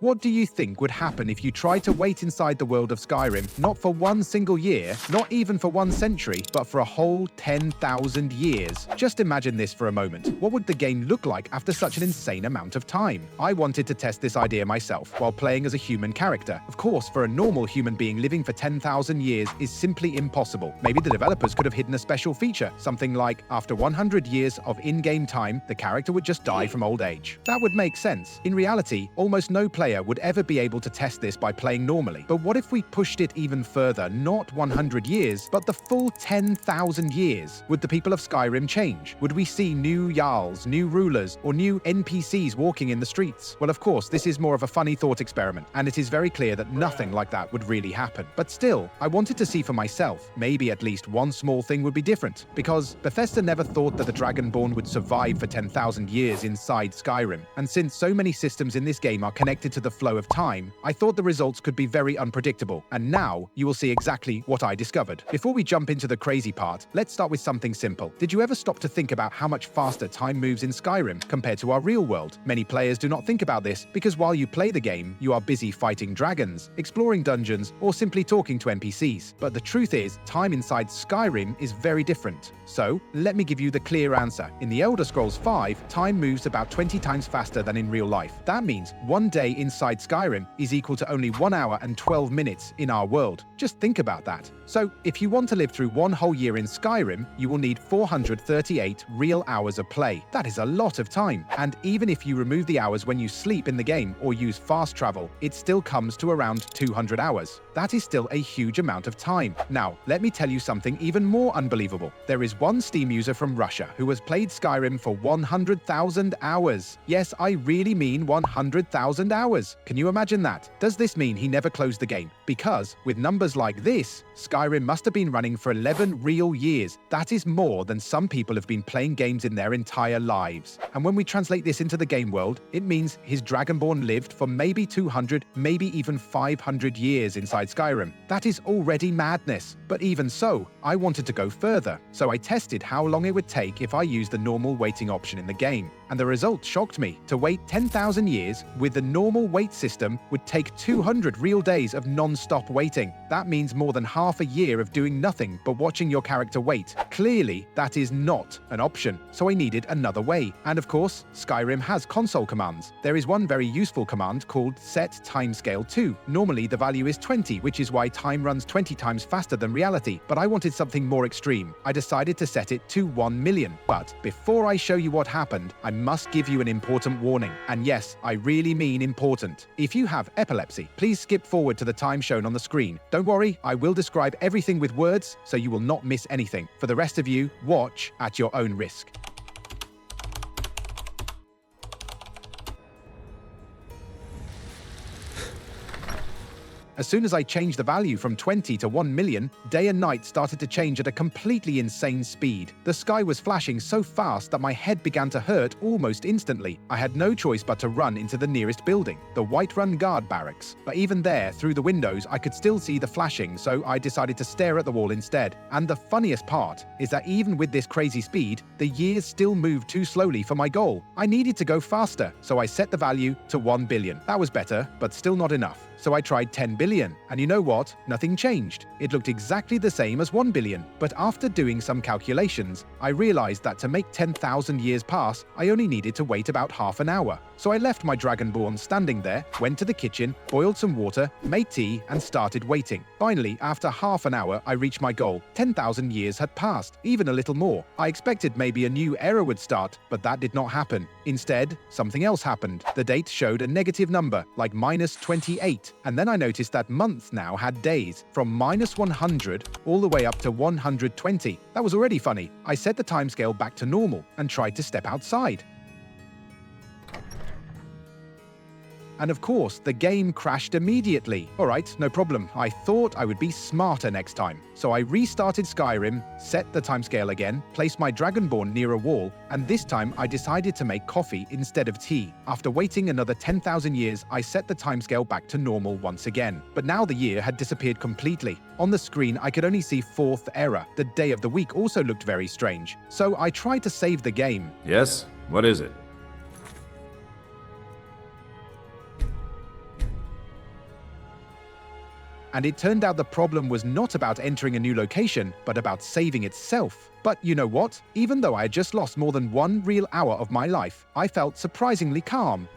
What do you think would happen if you tried to wait inside the world of Skyrim, not for one single year, not even for 1 century, but for a whole 10,000 years? Just imagine this for a moment. What would the game look like after such an insane amount of time? I wanted to test this idea myself while playing as a human character. Of course, for a normal human being living for 10,000 years is simply impossible. Maybe the developers could have hidden a special feature, something like after 100 years of in-game time, the character would just die from old age. That would make sense. In reality, almost no player would ever be able to test this by playing normally. But what if we pushed it even further, not 100 years, but the full 10,000 years? Would the people of Skyrim change? Would we see new Jarls, new rulers, or new NPCs walking in the streets? Well, of course, this is more of a funny thought experiment, and it is very clear that nothing like that would really happen. But still, I wanted to see for myself. Maybe at least one small thing would be different, because Bethesda never thought that the Dragonborn would survive for 10,000 years inside Skyrim. And since so many systems in this game are connected to the flow of time, I thought the results could be very unpredictable. And now, you will see exactly what I discovered. Before we jump into the crazy part, let's start with something simple. Did you ever stop to think about how much faster time moves in Skyrim compared to our real world? Many players do not think about this because while you play the game, you are busy fighting dragons, exploring dungeons, or simply talking to NPCs. But the truth is, time inside Skyrim is very different. So, let me give you the clear answer. In the Elder Scrolls V, time moves about 20 times faster than in real life. That means one day inside Skyrim is equal to only 1 hour and 12 minutes in our world. Just think about that. So, if you want to live through one whole year in Skyrim, you will need 438 real hours of play. That is a lot of time. And even if you remove the hours when you sleep in the game or use fast travel, it still comes to around 200 hours. That is still a huge amount of time. Now, let me tell you something even more unbelievable. There is one Steam user from Russia who has played Skyrim for 100,000 hours. Yes, I really mean 100,000 hours. Can you imagine that? Does this mean he never closed the game? Because, with numbers like this, Skyrim must have been running for 11 real years. That is more than some people have been playing games in their entire lives. And when we translate this into the game world, it means his Dragonborn lived for maybe 200, maybe even 500 years inside Skyrim. That is already madness. But even so, I wanted to go further. So I tested how long it would take if I used the normal waiting option in the game. And the results shocked me. To wait 10,000 years with the normal wait system would take 200 real days of non-stop waiting. That means more than half a year of doing nothing but watching your character wait. Clearly, that is not an option, so I needed another way. And of course, Skyrim has console commands. There is one very useful command called set timescale to. Normally, the value is 20, which is why time runs 20 times faster than reality. But I wanted something more extreme. I decided to set it to 1 million. But before I show you what happened, I must give you an important warning. And yes, I really mean important. If you have epilepsy, please skip forward to the time shown on the screen. Don't worry, I will describe everything with words, so you will not miss anything. For the rest of you, watch at your own risk. As soon as I changed the value from 20 to 1 million, day and night started to change at a completely insane speed. The sky was flashing so fast that my head began to hurt almost instantly. I had no choice but to run into the nearest building, the Whiterun Guard Barracks. But even there, through the windows, I could still see the flashing, so I decided to stare at the wall instead. And the funniest part is that even with this crazy speed, the years still moved too slowly for my goal. I needed to go faster, so I set the value to 1 billion. That was better, but still not enough. So I tried 10 billion, and you know what? Nothing changed. It looked exactly the same as 1 billion. But after doing some calculations, I realized that to make 10,000 years pass, I only needed to wait about half an hour. So I left my Dragonborn standing there, went to the kitchen, boiled some water, made tea, and started waiting. Finally, after half an hour, I reached my goal. 10,000 years had passed, even a little more. I expected maybe a new era would start, but that did not happen. Instead, something else happened. The date showed a negative number, like -28. And then I noticed that months now had days, from -100 all the way up to 120. That was already funny. I set the timescale back to normal and tried to step outside. And of course, the game crashed immediately. Alright, no problem. I thought I would be smarter next time. So I restarted Skyrim, set the timescale again, placed my Dragonborn near a wall, and this time I decided to make coffee instead of tea. After waiting another 10,000 years, I set the timescale back to normal once again. But now the year had disappeared completely. On the screen, I could only see 4th error. The day of the week also looked very strange. So I tried to save the game. Yes? What is it? And it turned out the problem was not about entering a new location, but about saving itself. But you know what? Even though I had just lost more than 1 real hour of my life, I felt surprisingly calm.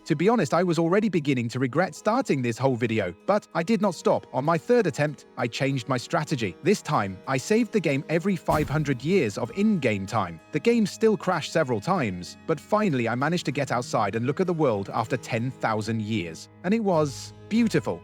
To be honest, I was already beginning to regret starting this whole video, but I did not stop. On my third attempt, I changed my strategy. This time, I saved the game every 500 years of in-game time. The game still crashed several times, but finally I managed to get outside and look at the world after 10,000 years. And it was beautiful.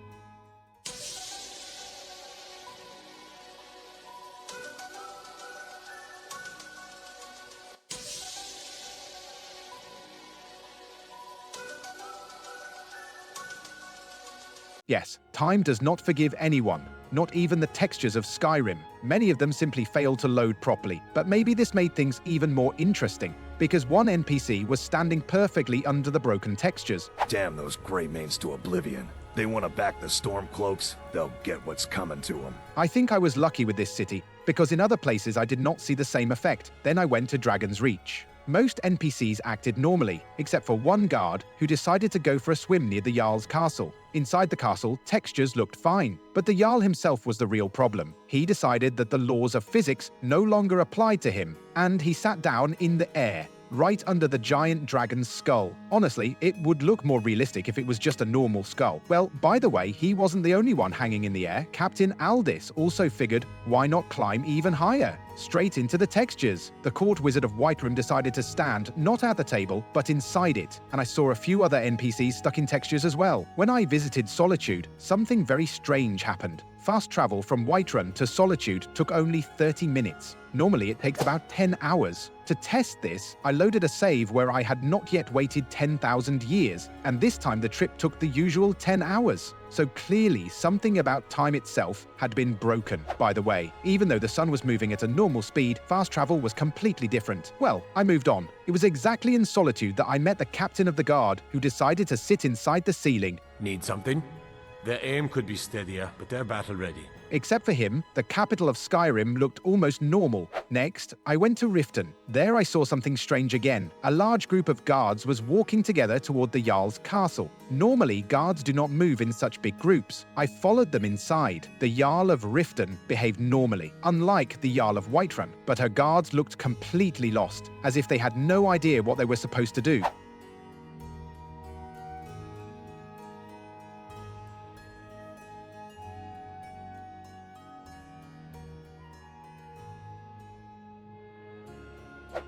Yes, time does not forgive anyone, not even the textures of Skyrim. Many of them simply failed to load properly, but maybe this made things even more interesting, because one NPC was standing perfectly under the broken textures. Damn those Greymanes to oblivion. They want to back the Stormcloaks, they'll get what's coming to them. I think I was lucky with this city, because in other places I did not see the same effect. Then I went to Dragon's Reach. Most NPCs acted normally, except for one guard who decided to go for a swim near the Jarl's castle. Inside the castle, textures looked fine, but the Jarl himself was the real problem. He decided that the laws of physics no longer applied to him, and he sat down in the air, right under the giant dragon's skull. Honestly, it would look more realistic if it was just a normal skull. Well, by the way, he wasn't the only one hanging in the air. Captain Aldis also figured, why not climb even higher? Straight into the textures. The court wizard of Whiterun decided to stand not at the table, but inside it, and I saw a few other NPCs stuck in textures as well. When I visited Solitude, something very strange happened. Fast travel from Whiterun to Solitude took only 30 minutes. Normally it takes about 10 hours. To test this, I loaded a save where I had not yet waited 10,000 years, and this time the trip took the usual 10 hours. So clearly something about time itself had been broken. By the way, even though the sun was moving at a normal speed, fast travel was completely different. Well, I moved on. It was exactly in Solitude that I met the captain of the guard who decided to sit inside the ceiling. Need something? Their aim could be steadier, but they're battle ready. Except for him, the capital of Skyrim looked almost normal. Next, I went to Riften. There I saw something strange again. A large group of guards was walking together toward the Jarl's castle. Normally, guards do not move in such big groups. I followed them inside. The Jarl of Riften behaved normally, unlike the Jarl of Whiterun, but her guards looked completely lost, as if they had no idea what they were supposed to do.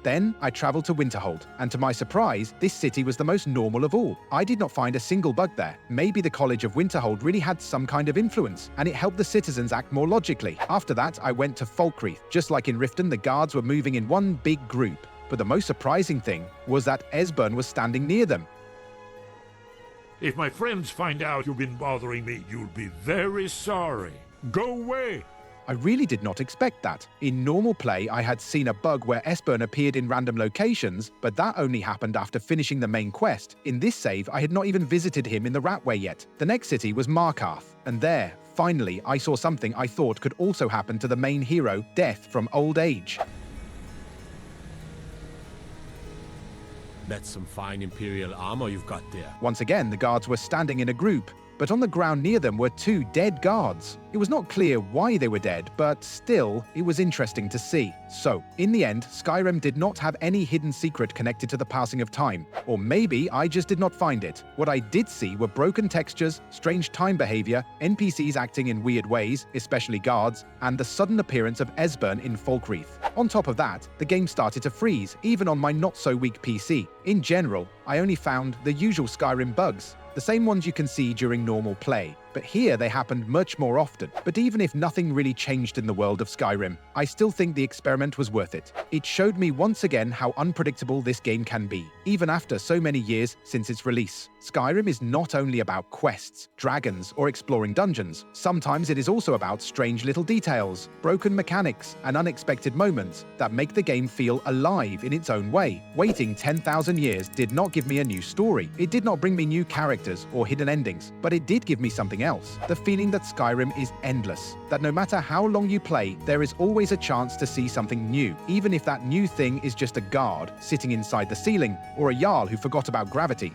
Then I traveled to Winterhold, and to my surprise, this city was the most normal of all. I did not find a single bug there. Maybe the College of Winterhold really had some kind of influence, and it helped the citizens act more logically. After that, I went to Falkreath. Just like in Riften, the guards were moving in one big group. But the most surprising thing was that Esbern was standing near them. If my friends find out you've been bothering me, you'll be very sorry. Go away! I really did not expect that. In normal play, I had seen a bug where Esbern appeared in random locations, but that only happened after finishing the main quest. In this save, I had not even visited him in the Ratway yet. The next city was Markarth, and there, finally, I saw something I thought could also happen to the main hero, death from old age. That's some fine Imperial armor you've got there. Once again, the guards were standing in a group, but on the ground near them were 2 dead guards. It was not clear why they were dead, but still, it was interesting to see. So, in the end, Skyrim did not have any hidden secret connected to the passing of time. Or maybe I just did not find it. What I did see were broken textures, strange time behavior, NPCs acting in weird ways, especially guards, and the sudden appearance of Esbern in Falkreath. On top of that, the game started to freeze, even on my not-so-weak PC. In general, I only found the usual Skyrim bugs, the same ones you can see during normal play. But here they happened much more often. But even if nothing really changed in the world of Skyrim, I still think the experiment was worth it. It showed me once again how unpredictable this game can be, even after so many years since its release. Skyrim is not only about quests, dragons, or exploring dungeons. Sometimes it is also about strange little details, broken mechanics, and unexpected moments that make the game feel alive in its own way. Waiting 10,000 years did not give me a new story. It did not bring me new characters or hidden endings, but it did give me something else. The feeling that Skyrim is endless, that no matter how long you play, there is always a chance to see something new, even if that new thing is just a guard sitting inside the ceiling, or a Jarl who forgot about gravity.